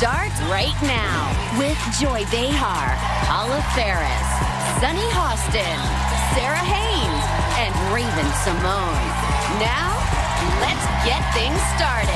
starts right now with Joy Behar, Paula Ferris, Sunny Hostin, Sarah Haynes, and Raven Simone. Now, let's get things started.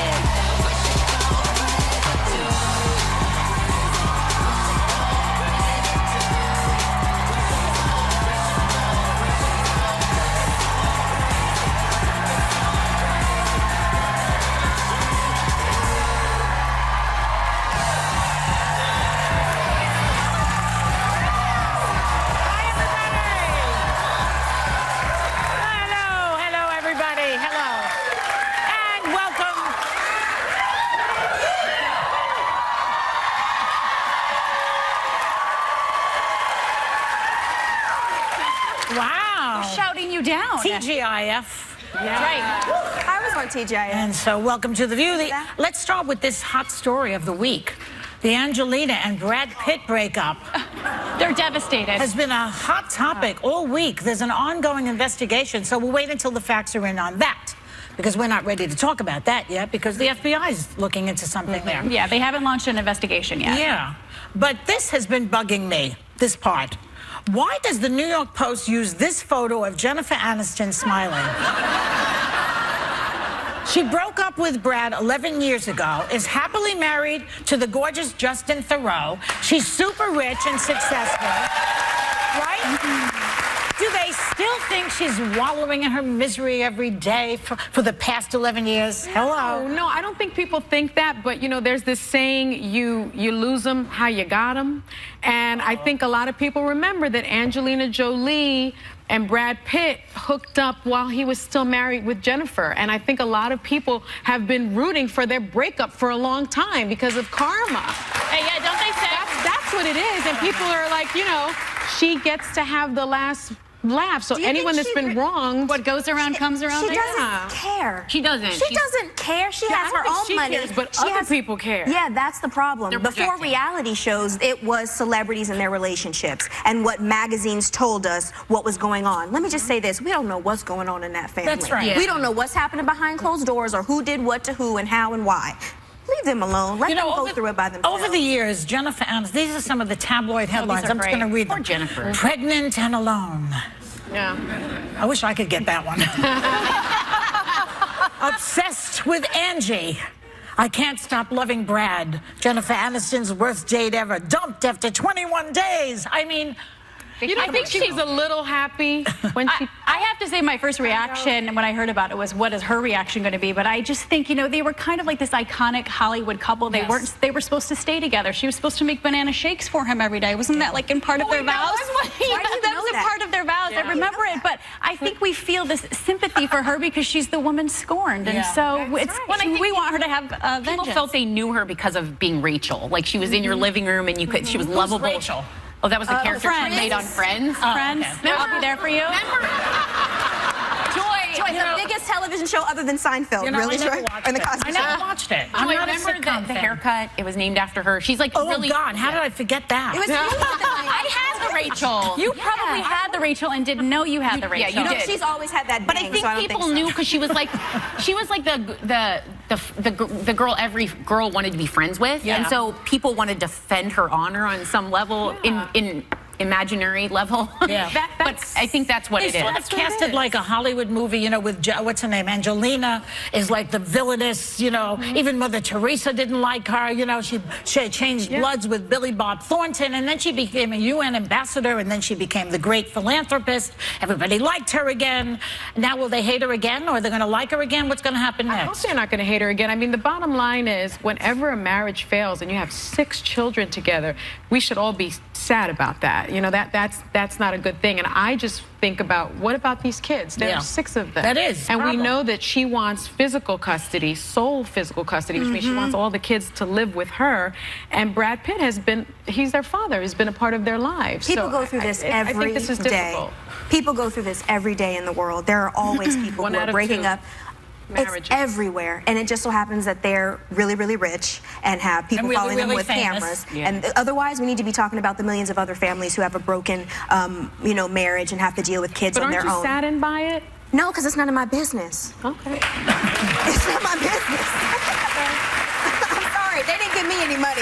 Wow. Shouting you down. TGIF. Yeah. Right. I was on TGIF. And so welcome to The View. Let's start with this hot story of the week. The Angelina and Brad Pitt breakup. They're devastated. Has been a hot topic all week. There's an ongoing investigation, so we'll wait until the facts are in on that. Because we're not ready to talk about that yet, because the FBI is looking into something there. Yeah, they haven't launched an investigation yet. Yeah, but this has been bugging me, this part. Why does the New York Post use this photo of Jennifer Aniston smiling? She broke up with Brad 11 years ago, is happily married to the gorgeous Justin Theroux. She's super rich and successful, right? Do they still think she's wallowing in her misery every day for the past 11 years? Hello? No, I don't think people think that, but you know, there's this saying, you lose them how you got them. And I think a lot of people remember that Angelina Jolie and Brad Pitt hooked up while he was still married with Jennifer. And I think a lot of people have been rooting for their breakup for a long time because of karma. Hey, yeah, don't they say? That's what it is. And people are like, you know, she gets to have the last laugh. So anyone that's been wronged, what goes around comes around. She doesn't care. She doesn't. She doesn't care. She has her own money. Cares, but other people care. Yeah, that's the problem. They're Before projecting. reality shows, it was celebrities and their relationships and what magazines told us what was going on. Let me just say this. We don't know what's going on in that family. That's right. We don't know what's happening behind closed doors or who did what to who and how and why. Leave them alone. Let them go through it by themselves. Over the years, Jennifer Aniston, these are some of the tabloid headlines. are I'm just great. going to read Poor them. Jennifer. Pregnant and alone. Yeah. I wish I could get that one. Obsessed with Angie. I can't stop loving Brad. Jennifer Aniston's worst date ever. Dumped after 21 days. I mean, You don't think she was a little happy when she... I have to say my first reaction when I heard about it was, what is her reaction going to be? But I just think, you know, they were kind of like this iconic Hollywood couple. They weren't. They were supposed to stay together. She was supposed to make banana shakes for him every day. Wasn't that like in part of their vows? That was a part of their vows. I remember it. But I think we feel this sympathy for her because she's the woman scorned, and so we want her to have vengeance. People felt they knew her because of being Rachel. Like she was in your living room and you could. She was lovable. Rachel? Oh, that was the character she Friends. made on Friends. Friends, I'll be there for you. Joy, the biggest television show other than Seinfeld, you know, really, I never Joy? watched Or the it. Cosby I Show? never watched it. I I'm not a remember sitcom the fan. haircut. It was named after her. She's like Oh, really. God, how did I forget that? It was I had the Rachel. You probably had the Rachel and didn't know you had the Rachel. you No, did. she's always had that But I bang, think so I don't people think so. knew because she was like the girl every girl wanted to be friends with, and so people wanted to defend her honor on some level in imaginary level. Yeah. But I think that's what They it is. sort of cast it like a Hollywood movie, you know, with, what's her name, Angelina is like the villainous, you know, even Mother Teresa didn't like her, you know, she changed bloods with Billy Bob Thornton, and then she became a UN ambassador, and then she became the great philanthropist. Everybody liked her again. Now will they hate her again, or they're going to like her again? What's going to happen I hope next? they're not going to hate her again. I mean, the bottom line is, whenever a marriage fails and you have 6 children together, we should all be sad about that. You know, that's not a good thing. And I just think about, what about these kids? There are 6 of them. That is. And we know that she wants physical custody, sole physical custody, which means she wants all the kids to live with her. And Brad Pitt has been, he's their father, has been a part of their lives. People So go through this I every think this is day. difficult. People go through this every day in the world. There are always people One who out are of breaking 2. up. Marriages. It's everywhere, and it just so happens that they're really, really rich and have people And really, following them really with famous. cameras. And otherwise, we need to be talking about the millions of other families who have a broken, you know, marriage and have to deal with kids But on aren't their you own. saddened by it? No, because it's none of my business. Okay. It's not my business. I'm sorry. they didn't give me any money.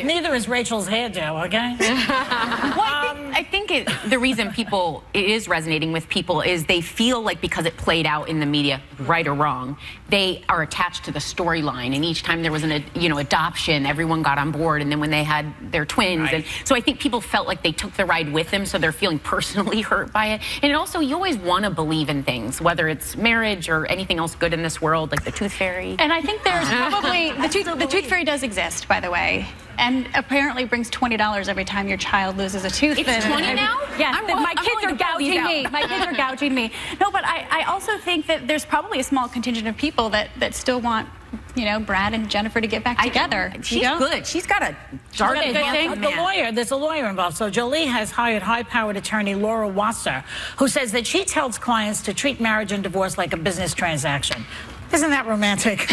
Neither is Rachel's hairdo, okay? Well, I think the reason it is resonating with people is they feel like because it played out in the media, right or wrong, they are attached to the storyline. And each time there was an adoption, everyone got on board. And then when they had their twins, right. and so I think people felt like they took the ride with them, so they're feeling personally hurt by it. And also, you always want to believe in things, whether it's marriage or anything else good in this world, like the Tooth Fairy. And I think there's probably the Tooth Fairy does exist, by the way. And apparently brings $20 every time your child loses a tooth. It's 20 now? Yes, my kids are gouging me. My kids are gouging me. No, but I also think that there's probably a small contingent of people that still want, Brad and Jennifer to get back together. She's good. She's got a dark handsome man. There's a lawyer involved. So Jolie has hired high-powered attorney Laura Wasser, who says that she tells clients to treat marriage and divorce like a business transaction. Isn't that romantic?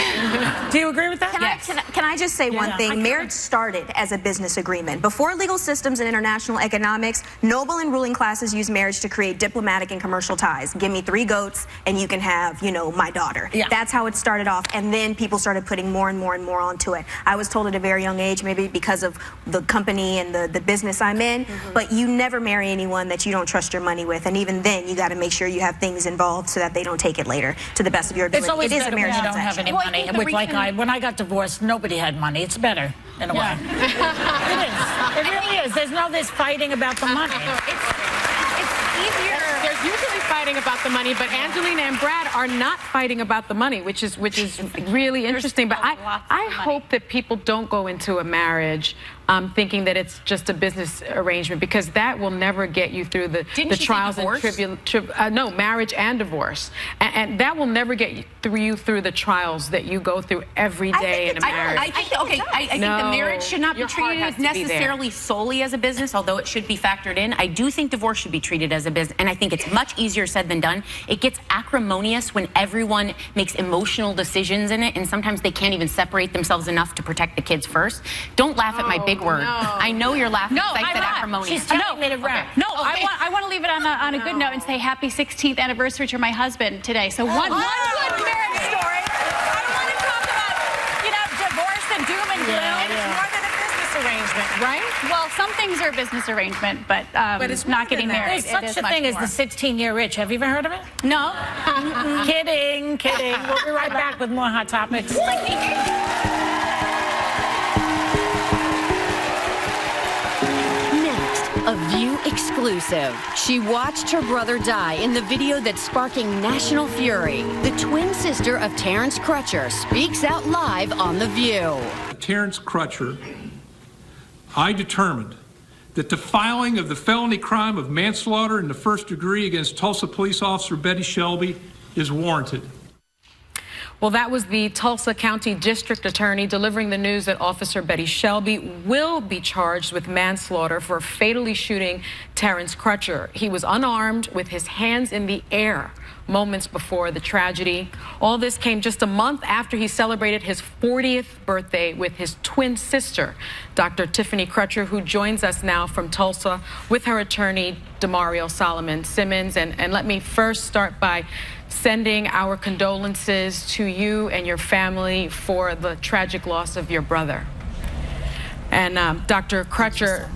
Do you agree with that? Can I just say one thing? Marriage started as a business agreement. Before legal systems and international economics, noble and ruling classes used marriage to create diplomatic and commercial ties. Give me 3 goats and you can have, my daughter. Yeah. That's how it started off. And then people started putting more and more and more onto it. I was told at a very young age, maybe because of the company and the business I'm in, but you never marry anyone that you don't trust your money with. And even then, you got to make sure you have things involved so that they don't take it later to the best of your ability. It's always a marriage when you don't have any money. When I got divorced, nobody had money. It's better in a way. It is. It really is. There's fighting about the money. It's easier. There's usually fighting about the money, but Angelina and Brad are not fighting about the money, which is really interesting. But I hope that people don't go into a marriage thinking that it's just a business arrangement, because that will never get you through the trials and no, marriage and divorce, and that will never get you through the trials that you go through every day in a marriage. I think the marriage should not be treated necessarily solely as a business, although it should be factored in. I do think divorce should be treated as a business, and I think it's much easier said than done. It gets acrimonious when everyone makes emotional decisions in it, and sometimes they can't even separate themselves enough to protect the kids first. Don't laugh at my big word. No. I know you're laughing. No, I said I'm not. acrimonious. She's telling me to rap. No, I want to leave it on a good note and say happy 16th anniversary to my husband today. So one good marriage story. I don't want to talk about, divorce and doom and gloom. It's more than a business arrangement, right? Well, some things are a business arrangement, but it's not getting married. There's such a thing as the 16-year itch. Have you ever heard of it? No. Kidding. We'll be right back with more Hot Topics. A View exclusive. She watched her brother die in the video that's sparking national fury. The twin sister of Terrence Crutcher speaks out live on The View. Terrence Crutcher, I determined that the filing of the felony crime of manslaughter in the first degree against Tulsa police officer Betty Shelby is warranted. Well, that was the Tulsa County District Attorney delivering the news that Officer Betty Shelby will be charged with manslaughter for fatally shooting Terrence Crutcher. He was unarmed with his hands in the air moments before the tragedy. All this came just a month after he celebrated his 40th birthday with his twin sister, Dr. Tiffany Crutcher, who joins us now from Tulsa with her attorney, Demario Solomon Simmons. And let me first start by sending our condolences to you and your family for the tragic loss of your brother. And Dr. Crutcher,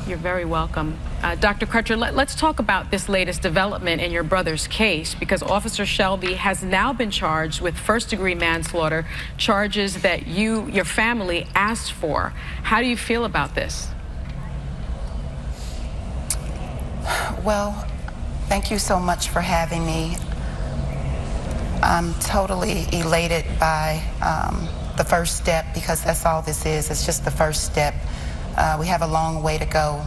you're very welcome. Dr. Crutcher, let's talk about this latest development in your brother's case, because Officer Shelby has now been charged with first-degree manslaughter, charges that your family asked for. How do you feel about this? Well, thank you so much for having me. I'm totally elated by the first step, because that's all this is. It's just the first step. We have a long way to go,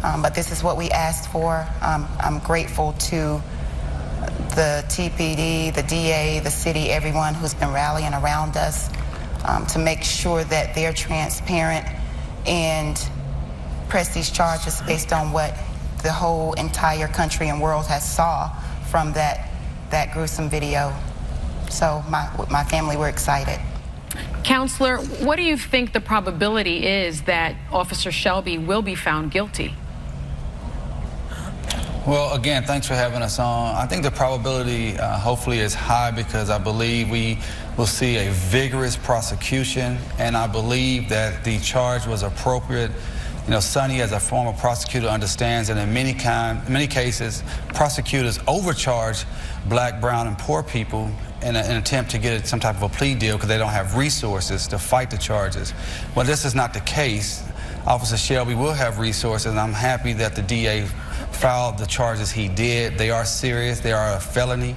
but this is what we asked for. I'm grateful to the TPD, the DA, the city, everyone who's been rallying around us to make sure that they're transparent and press these charges based on what the whole entire country and world has saw from that gruesome video. So my family, we're excited. Counselor, what do you think the probability is that Officer Shelby will be found guilty? Well, again, thanks for having us on. I think the probability hopefully is high, because I believe we will see a vigorous prosecution, and I believe that the charge was appropriate. You know, Sonny, as a former prosecutor, understands that in many cases, prosecutors overcharge black, brown, and poor people in an attempt to get some type of a plea deal because they don't have resources to fight the charges. Well, this is not the case. Officer Shelby will have resources, and I'm happy that the DA filed the charges he did. They are serious. They are a felony,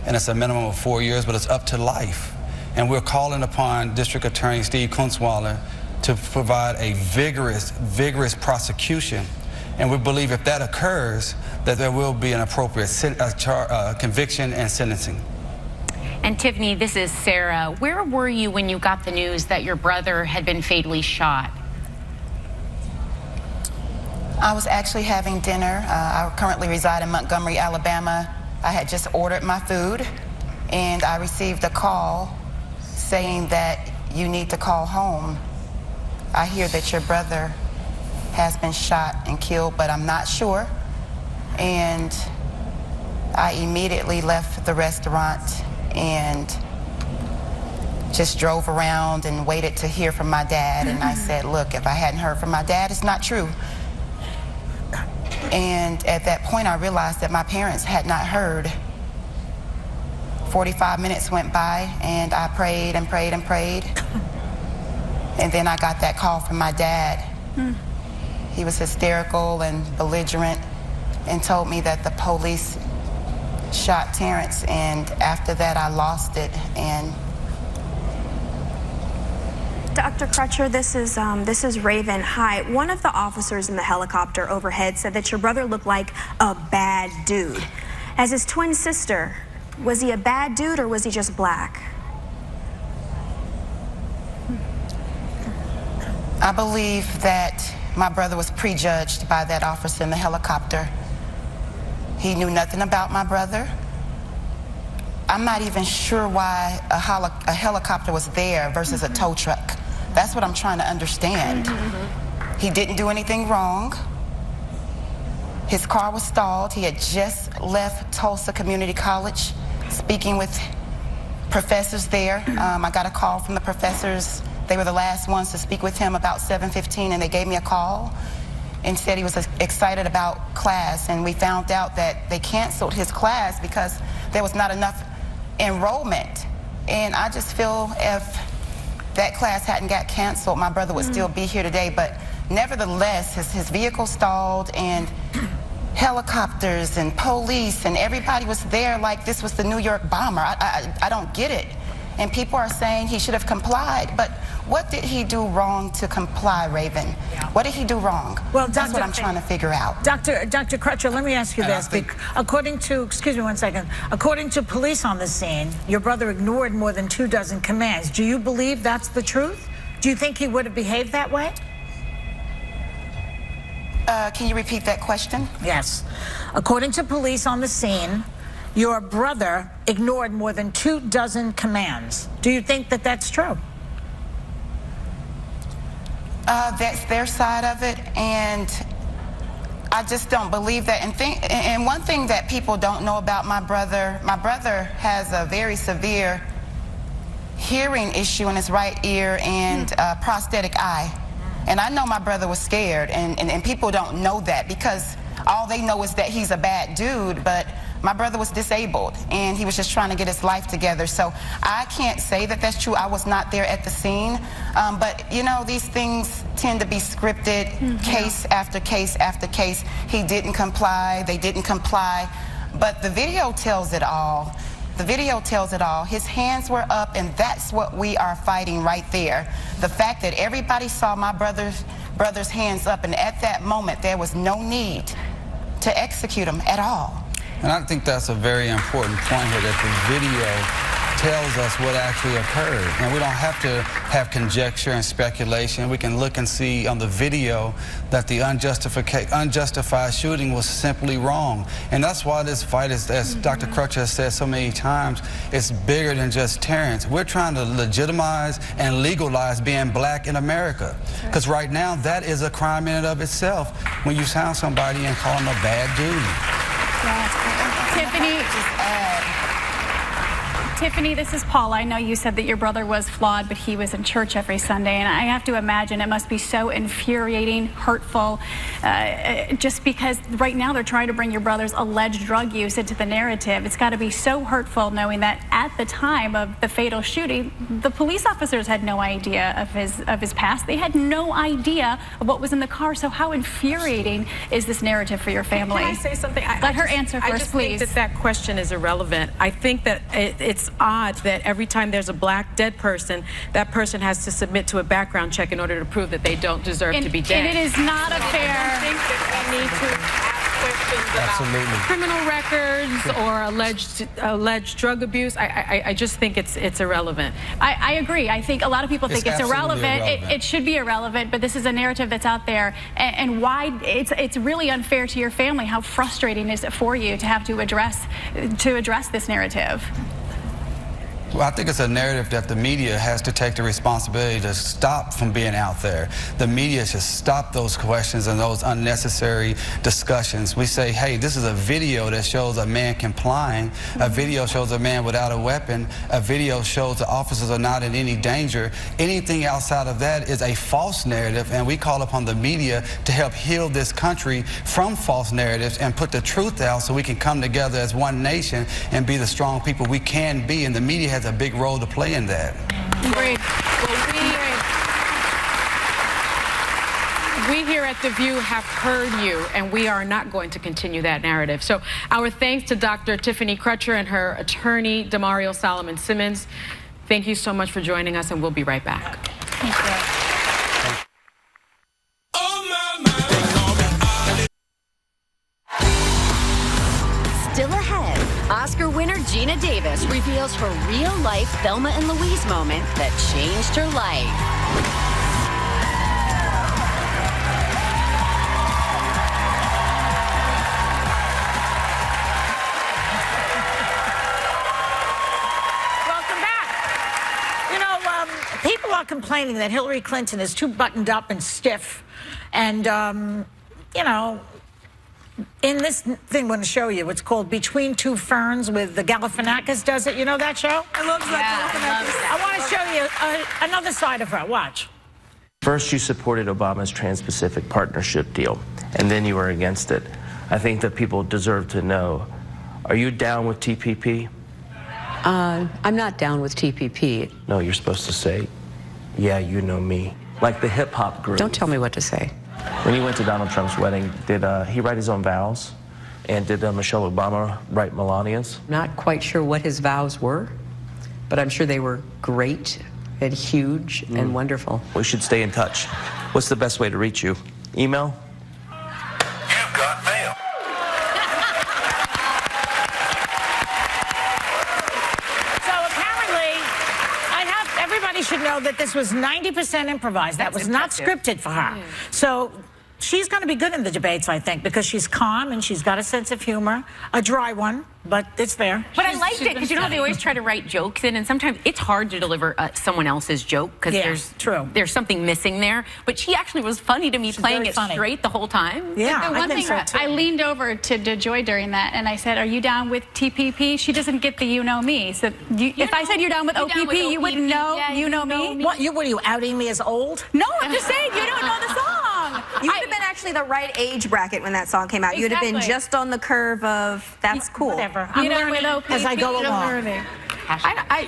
and it's a minimum of 4 years, but it's up to life. And we're calling upon District Attorney Steve Kunstweiler to provide a vigorous prosecution. And we believe if that occurs, that there will be an appropriate conviction and sentencing. And Tiffany, this is Sarah. Where were you when you got the news that your brother had been fatally shot? I was actually having dinner. I currently reside in Montgomery, Alabama. I had just ordered my food, and I received a call saying that you need to call home. I hear that your brother has been shot and killed, but I'm not sure. And I immediately left the restaurant and just drove around and waited to hear from my dad. And I said, look, if I hadn't heard from my dad, it's not true. And at that point, I realized that my parents had not heard. 45 minutes went by, and I prayed and prayed and prayed. And then I got that call from my dad. He was hysterical and belligerent and told me that the police shot Terrence, and after that I lost it. And Dr. Crutcher, this is Raven. Hi. One of the officers in the helicopter overhead said that your brother looked like a bad dude. As his twin sister, was he a bad dude or was he just black? I believe that my brother was prejudged by that officer in the helicopter. He knew nothing about my brother. I'm not even sure why a helicopter was there versus a tow truck. That's what I'm trying to understand. He didn't do anything wrong. His car was stalled. He had just left Tulsa Community College, speaking with professors there. I got a call from the professors. They were the last ones to speak with him about 7:15, and they gave me a call and said he was excited about class. And we found out that they canceled his class because there was not enough enrollment. And I just feel if that class hadn't got canceled, my brother would still be here today. But nevertheless, his vehicle stalled, and helicopters and police and everybody was there like this was the New York bomber. I don't get it. And people are saying he should have complied. But what did he do wrong to comply, Raven? What did he do wrong? Well, that's what I'm trying to figure out. Dr. Crutcher, let me ask you this. According to, excuse me one second, according to police on the scene, your brother ignored more than 24 commands. Do you believe that's the truth? Do you think he would have behaved that way? Can you repeat that question? Yes. According to police on the scene, your brother ignored more than 24 commands. Do you think that that's true? That's their side of it, and I just don't believe that. And one thing that people don't know about my brother has a very severe hearing issue in his right ear and prosthetic eye. And I know my brother was scared, and people don't know that because all they know is that he's a bad dude, but my brother was disabled, and he was just trying to get his life together. So I can't say that that's true. I was not there at the scene. But, you know, these things tend to be scripted, case after case after case. He didn't comply. They didn't comply. But the video tells it all. The video tells it all. His hands were up, and that's what we are fighting right there. The fact that everybody saw my brother's hands up, and at that moment, there was no need to execute him at all. And I think that's a very important point here, that the video tells us what actually occurred. And we don't have to have conjecture and speculation. We can look and see on the video that the unjustified shooting was simply wrong. And that's why this fight is, as Dr. Crutcher has said so many times, it's bigger than just Terrence. We're trying to legitimize and legalize being black in America. Because right now, that is a crime in and of itself when you sound somebody and call them a bad dude. Tiffany, Tiffany, this is Paul. I know you said that your brother was flawed, but he was in church every Sunday, and I have to imagine it must be so infuriating, hurtful, just because right now they're trying to bring your brother's alleged drug use into the narrative. It's got to be so hurtful knowing that at the time of the fatal shooting, the police officers had no idea of his past. They had no idea of what was in the car. So how infuriating is this narrative for your family? Can I say something? Let her answer first, I just please. think that question is irrelevant. I think that it's odd that every time there's a black dead person, that person has to submit to a background check in order to prove that they don't deserve to be dead. And it is not a fair... I don't think that we need to ask questions about criminal records or alleged drug abuse. I just think it's irrelevant. I agree. I think a lot of people think it's irrelevant. It should be irrelevant, but this is a narrative that's out there, and why it's really unfair to your family. How frustrating is it for you to have to address this narrative? Well, I think it's a narrative that the media has to take the responsibility to stop from being out there. The media should stop those questions and those unnecessary discussions. We say, hey, this is a video that shows a man complying. A video shows a man without a weapon. A video shows the officers are not in any danger. Anything outside of that is a false narrative, and we call upon the media to help heal this country from false narratives and put the truth out so we can come together as one nation and be the strong people we can be. And the media has a big role to play in that. Great. Well, we here at The View have heard you, and we are not going to continue that narrative. So our thanks to Dr. Tiffany Crutcher and her attorney, Demario Solomon Simmons. Thank you so much for joining us, and we'll be right back. Thank you. Still ahead, Oscar winner Geena Davis reveals her real-life Thelma and Louise moment that changed her life. Welcome back. You know, people are complaining that Hillary Clinton is too buttoned up and stiff, and, you know, in this thing I'm going to show you, it's called Between Two Ferns with the Galifianakis does it. You know that show? I love that. I want to show you another side of her. Watch. First, you supported Obama's Trans-Pacific Partnership deal, and then you were against it. I think that people deserve to know, are you down with TPP? I'm not down with TPP. No, you're supposed to say, yeah, you know me. Like the hip-hop group. Don't tell me what to say. When he went to Donald Trump's wedding, did he write his own vows? And did Michelle Obama write Melania's? Not quite sure what his vows were, but I'm sure they were great and huge and wonderful. We should stay in touch. What's the best way to reach you? Email? You've got mail. So apparently, everybody should know that this was 90% improvised. That was not scripted for her. So she's going to be good in the debates, I think, because she's calm and she's got a sense of humor, a dry one, but it's there. But I liked it because, you know, they always try to write jokes in, and sometimes it's hard to deliver someone else's joke because there's something missing there. But she actually was funny to me, playing it straight the whole time. Yeah, the one thing I leaned over to DeJoy during that, and I said, "Are you down with TPP?" She doesn't get the "you know me." So if I said you're down with OPP, you wouldn't know you know me. What? What are you outing me as old? No, I'm just saying you don't know the song. You would have been actually the right age bracket when that song came out. You'd have been just on the curve of that's cool. Whatever. I'm learning as I go along.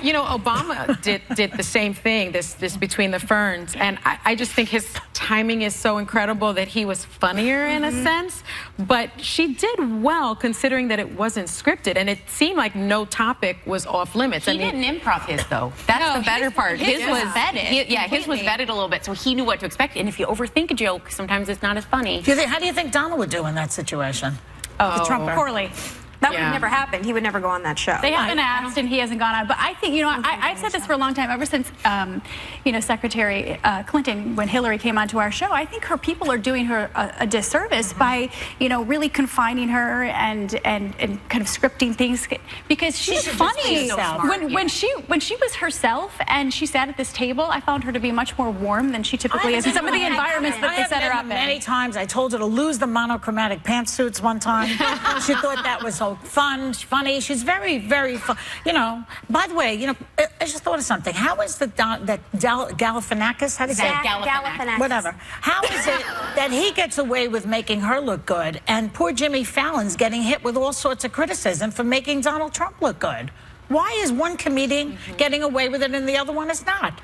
You know, Obama did the same thing, this Between the Ferns, and I just think his timing is so incredible that he was funnier in a sense, but she did well considering that it wasn't scripted, and it seemed like no topic was off limits. He didn't improv his, though. That's the better part. His was vetted. His was vetted a little bit, so he knew what to expect, and if you overthink a joke, sometimes it's not as funny. How do you think Donald would do in that situation? The Trumper? Poorly. That would never happen. He would never go on that show. They haven't asked, and he hasn't gone on. But I think, you know, I've said this for a long time, ever since, you know, Secretary Clinton, when Hillary came onto our show, I think her people are doing her a disservice by, you know, really confining her and kind of scripting things, because she's funny. When she was herself and she sat at this table, I found her to be much more warm than she typically is in some of the environments that they set her up in. Many times I told her to lose the monochromatic pantsuits one time. She thought that was hilarious. know, funny. She's very, very fun. You know, by the way, you know, I just thought of something. How is that Galifianakis? How do you say it? Galifianakis. Whatever. How is it that he gets away with making her look good, and poor Jimmy Fallon's getting hit with all sorts of criticism for making Donald Trump look good? Why is one comedian getting away with it and the other one is not?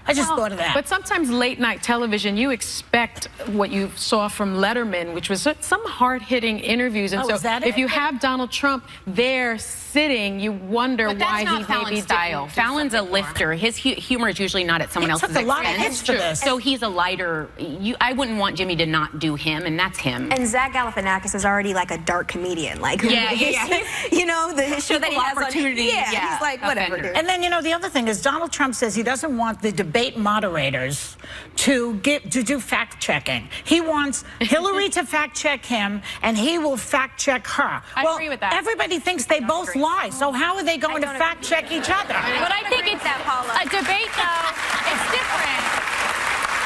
I just thought of that. But sometimes late night television, you expect what you saw from Letterman, which was some hard-hitting interviews. And so if you have Donald Trump there sitting, you wonder why he maybe style. Fallon's a lifter. His humor is usually not at someone else's expense. He took a lot of hits for this. So he's a lighter. I wouldn't want Jimmy to not do him, and that's him. And Zach Galifianakis is already like a dark comedian. Like, you know, his show that he has opportunity. He's like, whatever, dude. And then, you know, the other thing is Donald Trump says he doesn't want the debate moderators to do fact-checking. He wants Hillary to fact-check him, and he will fact-check her. I agree with that. Everybody thinks they both lie, so how are they going to fact-check each other? But I think it's a debate, though. It's different.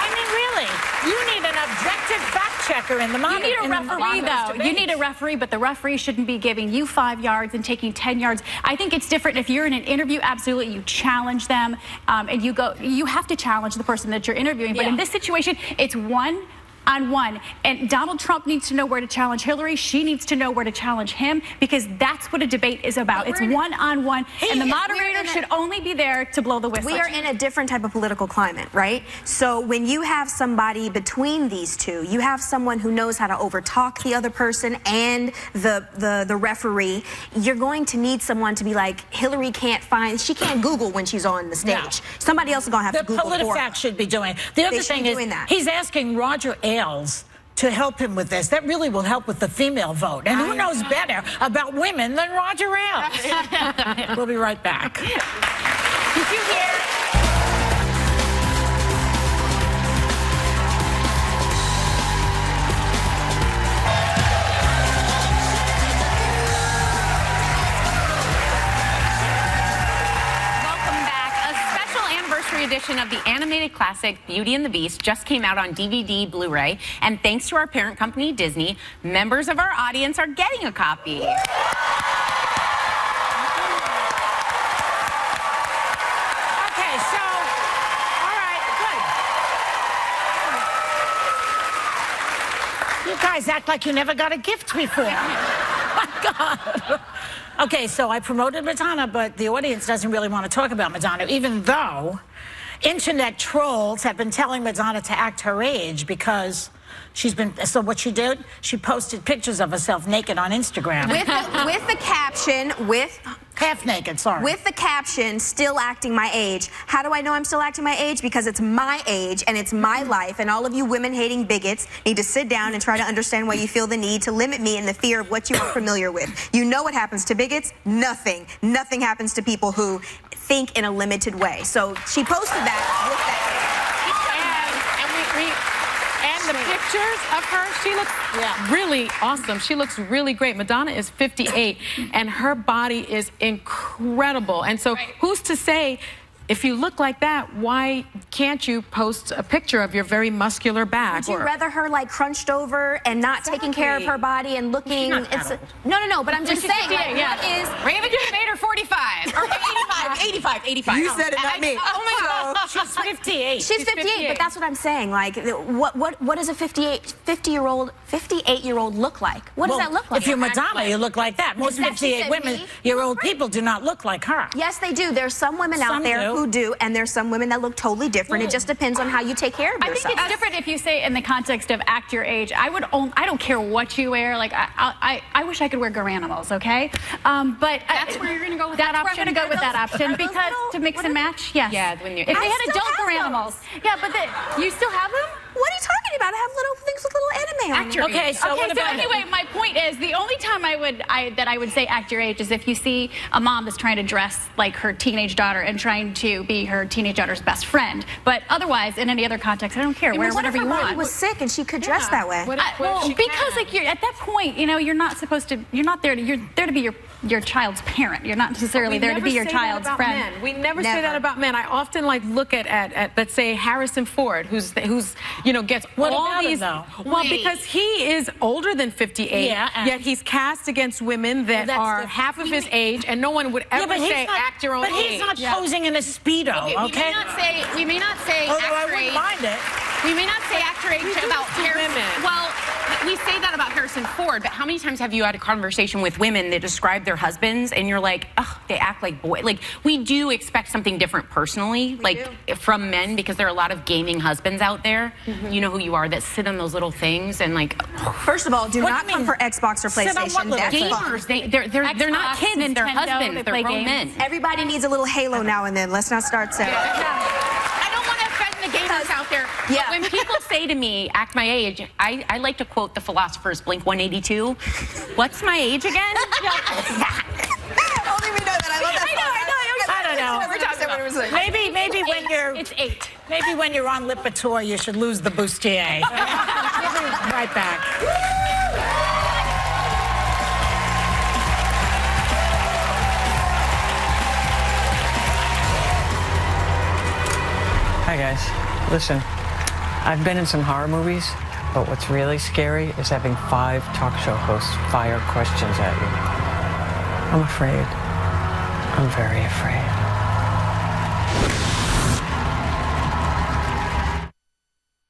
I mean, really, you need an objective fact-checker in the You need a referee, though. You need a referee, but the referee shouldn't be giving you 5 yards and taking 10 yards. I think it's different. If you're in an interview, absolutely, you challenge them, and you have to challenge the person that you're interviewing. But in this situation, it's one-on-one. And Donald Trump needs to know where to challenge Hillary. She needs to know where to challenge him, because that's what a debate is about. It's one-on-one, and the moderator should only be there to blow the whistle. We are in a different type of political climate, right? So when you have somebody between these two, you have someone who knows how to overtalk the other person and the referee, you're going to need someone to be like, Hillary she can't Google when she's on the stage. No. Somebody else is going to have to Google for her. The PolitiFact should be doing it. The other thing is, he's asking Roger Ailes to help him with this. That really will help with the female vote. And who knows better about women than Roger Ailes? We'll be right back. Did you hear? Edition of the animated classic Beauty and the Beast just came out on DVD, Blu-ray, and thanks to our parent company, Disney, members of our audience are getting a copy. Okay, so, all right, good. You guys act like you never got a gift before. Oh, my God. Okay, so I promoted Madonna, but the audience doesn't really want to talk about Madonna, even though internet trolls have been telling Madonna to act her age because so what she did, she posted pictures of herself naked on Instagram. With the caption, half naked, sorry. With the caption, still acting my age. How do I know I'm still acting my age? Because it's my age and it's my life, and all of you women-hating bigots need to sit down and try to understand why you feel the need to limit me in the fear of what you are familiar with. You know what happens to bigots? Nothing. Nothing happens to people who think in a limited way. So she posted that with that. And the pictures of her, she looks really awesome. She looks really great. Madonna is 58, and her body is incredible. And so who's to say, if you look like that, why can't you post a picture of your very muscular back? Would you rather her like crunched over and not taking care of her body and looking? No, but I'm just saying. What is Raven Bader 45 or 85? You said it, not me. Oh my God, she's 58. She's 58, but that's what I'm saying. Like, what does a 58-year-old look like? What does that look like? If you're Madonna, you look like that. Most 58-year-old people do not look like her. Yes, they do. There's some women out there who do, and there's some women that look totally different. It just depends on how you take care of yourself. I think it's different if you say in the context of act your age. I don't care what you wear. Like I wish I could wear Garanimals, okay? But that's where you're going to go with that option. I'm going to go with that option because to mix and match. Yes. Yeah. If they had adult Garanimals. Yeah, but you still have them? What are you talking about? I have little things with little anime on them. Okay, so anyway, my point is the only time I would say act your age is if you see a mom that's trying to dress like her teenage daughter and trying to be her teenage daughter's best friend. But otherwise, in any other context, I don't care. Wear whatever you want. What if her was sick and she could dress that way? Because like at that point, you know, you're not supposed to. You're not there to. You're there to be your child's parent. You're not necessarily there to be your child's friend. We never say that about men. I often look at let's say Harrison Ford, who's you know, gets What all about him, these. though? Well, because he is older than 58, yet he's cast against women that are half of his age, and no one would ever say act your own age. But he's not posing in a Speedo, okay? We may not say Although I actor wouldn't age. mind it. We may not say actor age about Harrison. Well, we say that about Harrison Ford, but how many times have you had a conversation with women that describe their husbands and you're like, oh, they act like boy. Like, we do expect something different personally, from men, because there are a lot of gaming husbands out there. You know who you are, that sit on those little things and like. First of all, do not come for Xbox or PlayStation. That's gamers. They're not kids. They're husbands. They're grown men. Everybody needs a little Halo now and then. Let's not start saying. I don't want to offend the gamers out there. But when people say to me, act my age, I like to quote the philosophers, Blink 182. What's my age again? Only we know that. I love that. I don't know. Maybe when you're... It's 8. Maybe when you're on Lipitor, you should lose the bustier. We'll be right back. Hi guys, listen, I've been in some horror movies, but what's really scary is having 5 talk show hosts fire questions at you. I'm afraid. I'm very afraid.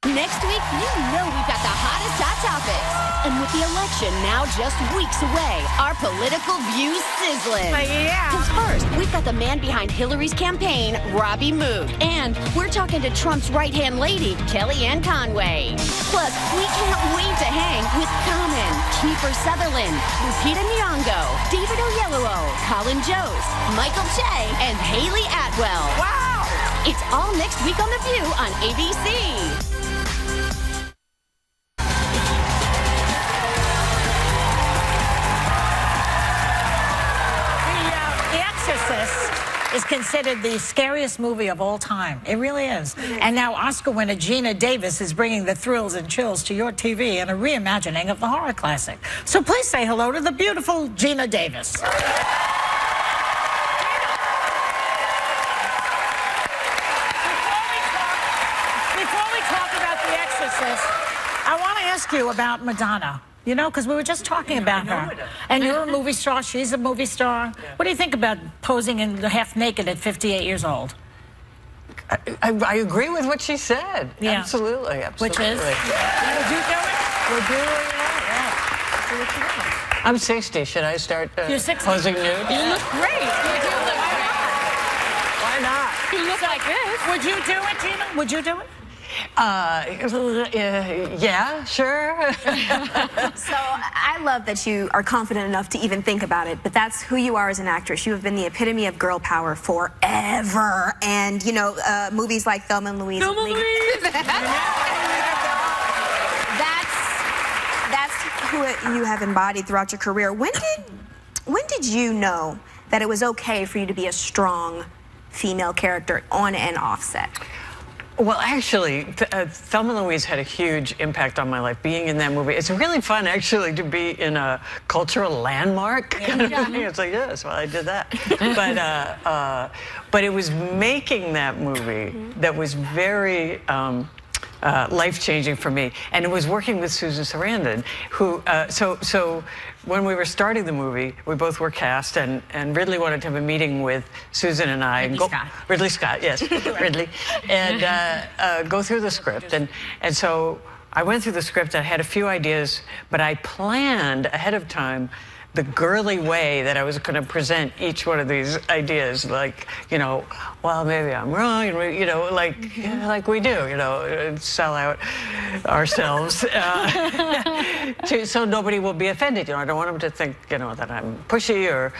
Next week, you know we've got the hottest hot topics. And with the election now just weeks away, our political views sizzling. Because first, we've got the man behind Hillary's campaign, Robbie Moog. And we're talking to Trump's right-hand lady, Kellyanne Conway. Plus, we can't wait to hang with Common, Kiefer Sutherland, Lupita Nyong'o, David Oyelowo, Colin Jost, Michael Che, and Haley Atwell. Wow! It's all next week on The View on ABC. Is considered the scariest movie of all time. It really is. And now Oscar winner Geena Davis is bringing the thrills and chills to your TV in a reimagining of the horror classic. So please say hello to the beautiful Geena Davis. Before we talk about The Exorcist, I want to ask you about Madonna. You know, because we were just talking about her. And you're a movie star, she's a movie star. What do you think about posing in half naked at 58 years old? I agree with what she said. Yeah. Absolutely. Which is? Would you do it? We're doing it. Yeah. I'm 60. Should I start You're 60. posing nude? You look great. You do look great. Why not? You look like this. Would you do it, Geena? Would you do it? Yeah, sure. So I love that you are confident enough to even think about it, but that's who you are as an actress. You have been the epitome of girl power forever. And, you know, movies like Thelma and Louise. Thelma and Louise. That's who you have embodied throughout your career. When did you know that it was okay for you to be a strong female character on and off set? Well, actually, Thelma and Louise had a huge impact on my life, being in that movie. It's really fun, actually, to be in a cultural landmark kind of thing. It's like, yes, well, I did that. But it was making that movie that was very life-changing for me. And it was working with Susan Sarandon, who, so when we were starting the movie, we both were cast, and Ridley wanted to have a meeting with Susan and I. Ridley Scott, yes, Ridley. And go through the script. And so I went through the script, I had a few ideas, but I planned ahead of time the girly way that I was going to present each one of these ideas, like, you know, well, maybe I'm wrong, you know, like we do, you know, sell out ourselves so nobody will be offended. You know, I don't want them to think, you know, that I'm pushy or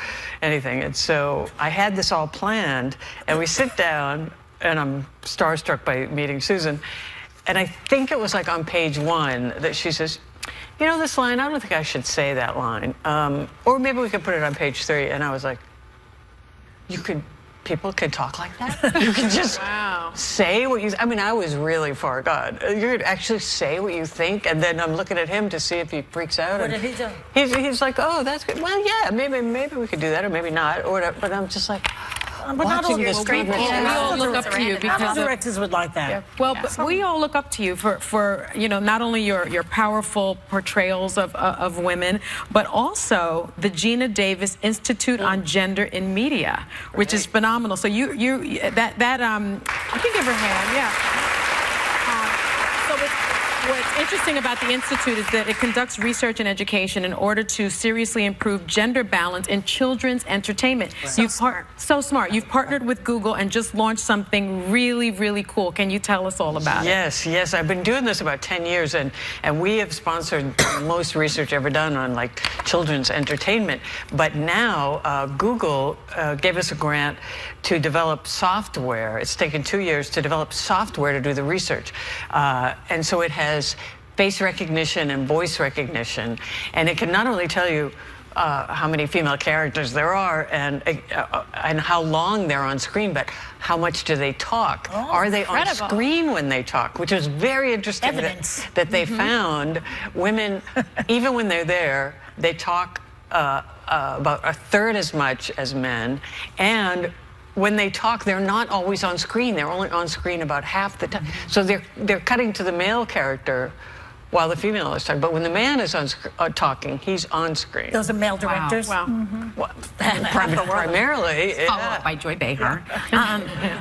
anything. And so I had this all planned, and we sit down, and I'm starstruck by meeting Susan, and I think it was like on page 1 that she says, you know, this line, I don't think I should say that line. Or maybe we could put it on page 3. And I was like, people could talk like that? You could just say what you, I mean, I was really far gone. You could actually say what you think, and then I'm looking at him to see if he freaks out. What did he do? He's like, oh, that's good. Well, yeah, maybe we could do that, or maybe not, or whatever. But I'm just like, watching this conversation. We all look up to you Not because all of, directors would like that. yeah. Well, but we all look up to you for not only your powerful portrayals of women, but also the Geena Davis Institute on Gender in Media, which is phenomenal. So you can give her a hand, yeah. What's interesting about the Institute is that it conducts research and education in order to seriously improve gender balance in children's entertainment. Right. So smart. You've partnered with Google and just launched something really, really cool. Can you tell us all about it? Yes. I've been doing this about 10 years, and we have sponsored the most research ever done on like children's entertainment. But now Google gave us a grant to develop software. It's taken 2 years to develop software to do the research. And so it has face recognition and voice recognition. And it can not only tell you how many female characters there are and how long they're on screen, but how much do they talk? Are they on screen when they talk? Which is very interesting that they found women, even when they're there, they talk about a third as much as men. And when they talk, they're not always on screen. They're only on screen about half the time. So they're cutting to the male character while the female is talking. But when the man is talking, he's on screen. Those are male directors? Wow. Well, primarily. Followed up by Joy Behar.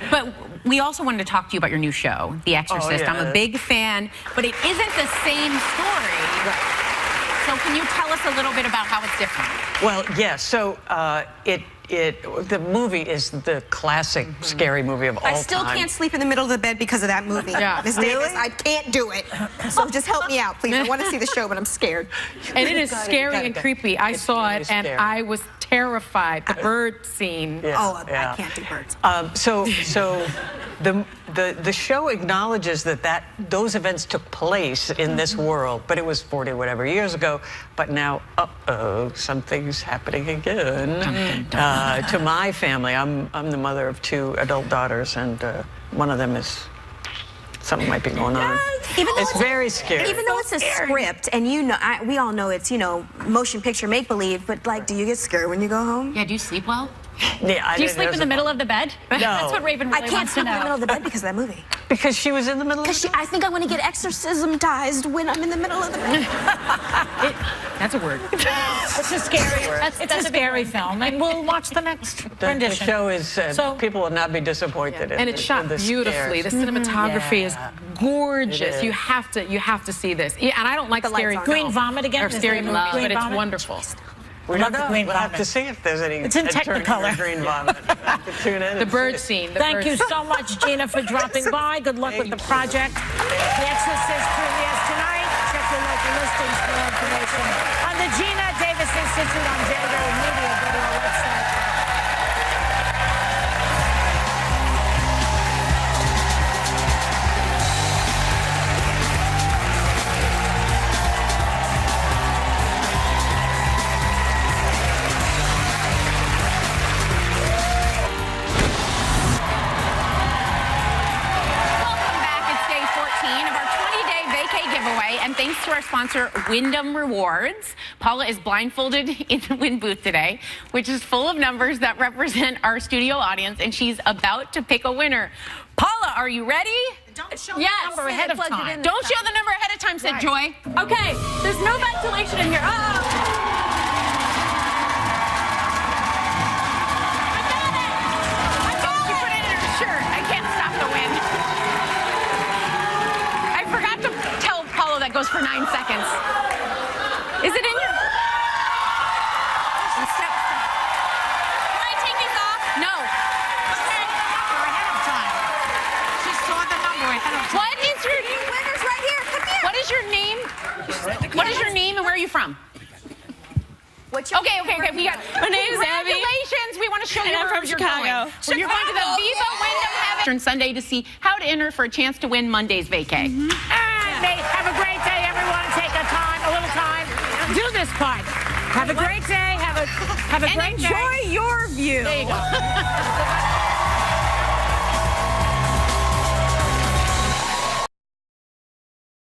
But we also wanted to talk to you about your new show, The Exorcist. I'm a big fan, but it isn't the same story. So can you tell us a little bit about how it's different? Well, yes. So the movie is the classic scary movie of all time. I still can't sleep in the middle of the bed because of that movie. Miss Davis, I can't do it. So just help me out, please. I want to see the show, but I'm scared. And it is scary and creepy. I saw it, and I was terrified. The bird scene. I can't do birds. So the show acknowledges that those events took place in this world, but it was 40 whatever years ago. But now, something's happening again. To my family, I'm the mother of 2 adult daughters, and one of them is. Something might be going on. It's very scary. Even though it's a script, and we all know it's motion picture make believe, but like, do you get scared when you go home? Yeah. Do you sleep well? Yeah. Do you sleep in the middle of the bed? No. That's what Raven really I can't wants to sleep in the know. middle of the bed because of that movie. Because she was in the middle of the bed? I think I'm going to get exorcismatized when I'm in the middle of the bed. That's a word. It's a scary. It's a scary film, and we'll watch the next rendition. The show is. People will not be disappointed. And it's shot beautifully. The cinematography is gorgeous. You have to see this. Yeah, and I don't like scary Green Vomit again. or scary movies, but it's wonderful. We'll have to see if there's any. It's in Technicolor. Green Vomit. Tune in. The bird scene. Thank you so much, Geena, for dropping by. Good luck with the project. The Exorcist premieres tonight. Check your local listings for information on the Geena Davis Institute on Gender and Media. Go to our website. And thanks to our sponsor, Wyndham Rewards. Paula is blindfolded in the Wynn booth today, which is full of numbers that represent our studio audience, and she's about to pick a winner. Paula, are you ready? Don't show the number ahead of time. Don't show the number ahead of time, said Joy. Okay, there's no ventilation in here. I got it! She put it in her shirt. I can't stop the wind. I forgot to tell Paula that goes for 9 seconds. Is it in your... Can I take these off? No. Okay. Ahead of time. She saw the number ahead of time. What is your name? Winner's right here. Come here. What is your name? What is your name and where are you from? Okay. We got. My name is Abby. Congratulations. We want to show you where from you're Chicago. going. So you're going to the Viva Wyndham Heaven on Sunday to see how to enter for a chance to win Monday's vacay. And have a great day, everyone. Take a little time. Do this part. Have a great day. Have a great day. Enjoy your view. There you go.